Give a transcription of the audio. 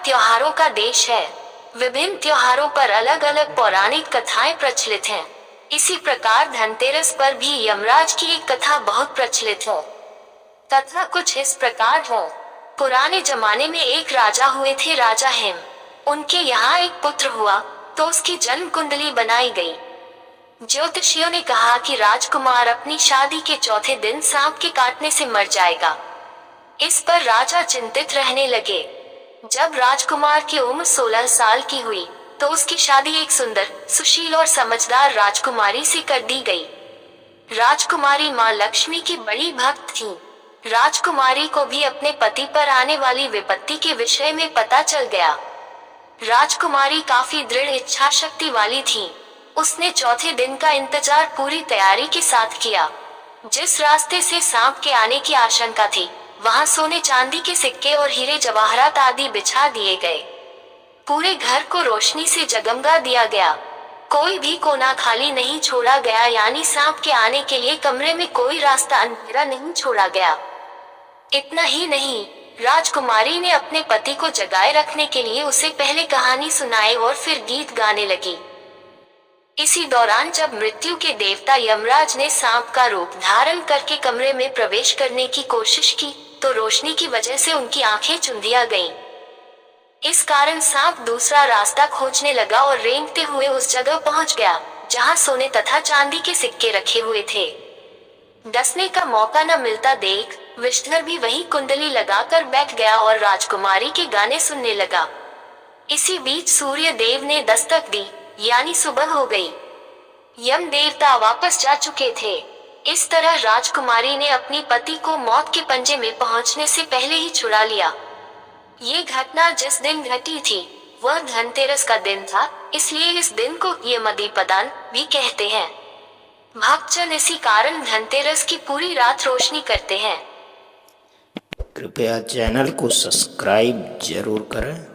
त्योहारों का देश है। विभिन्न त्योहारों पर अलग अलग पौराणिक कथाएं प्रचलित हैं। इसी प्रकार धनतेरस पर भी यमराज की एक कथा बहुत प्रचलित है। कथा कुछ इस प्रकार है। पुराने जमाने में एक राजा हुए थे, राजा हेम। उनके यहाँ एक पुत्र हुआ तो उसकी जन्म कुंडली बनाई गई। ज्योतिषियों ने कहा कि राजकुमार अपनी शादी के चौथे दिन सांप के काटने से मर जाएगा। इस पर राजा चिंतित रहने लगे। जब राजकुमार की उम्र 16 साल की हुई तो उसकी शादी एक सुंदर, सुशील और समझदार राजकुमारी से कर दी गई। राजकुमारी माँ लक्ष्मी की बड़ी भक्त थी। राजकुमारी को भी अपने पति पर आने वाली विपत्ति के विषय में पता चल गया। राजकुमारी काफी दृढ़ इच्छा शक्ति वाली थी। उसने चौथे दिन का इंतजार पूरी तैयारी के साथ किया। जिस रास्ते से सांप के आने की आशंका थी, वहां सोने चांदी के सिक्के और हीरे जवाहरात आदि बिछा दिए गए। पूरे घर को रोशनी से जगमगा दिया गया। कोई भी कोना खाली नहीं छोड़ा गया, यानी सांप के आने के लिए कमरे में कोई रास्ता अंधेरा नहीं छोड़ा गया। इतना ही नहीं, राजकुमारी ने अपने पति को जगाए रखने के लिए उसे पहले कहानी सुनाई और फिर गीत गाने लगी। इसी दौरान जब मृत्यु के देवता यमराज ने सांप का रूप धारण करके कमरे में प्रवेश करने की कोशिश की तो रोशनी की वजह से उनकी आंखें चुंधिया गईं। इस कारण सांप दूसरा रास्ता खोजने लगा और रेंगते हुए उस जगह पहुंच गया जहां सोने तथा चांदी के सिक्के रखे हुए थे। डसने का मौका न मिलता देख विष्णु भी वही कुंडली लगाकर बैठ गया और राजकुमारी के गाने सुनने लगा। इसी बीच सूर्य देव ने दस्तक दी, यानी सुबह हो गई। यम देवता वापस जा चुके थे। इस तरह राजकुमारी ने अपनी पति को मौत के पंजे में पहुंचने से पहले ही छुड़ा लिया। ये घटना जिस दिन घटी थी वह धनतेरस का दिन था, इसलिए इस दिन को यमदीपदान भी कहते हैं। भक्तजन इसी कारण धनतेरस की पूरी रात रोशनी करते हैं। कृपया चैनल को सब्सक्राइब जरूर करें।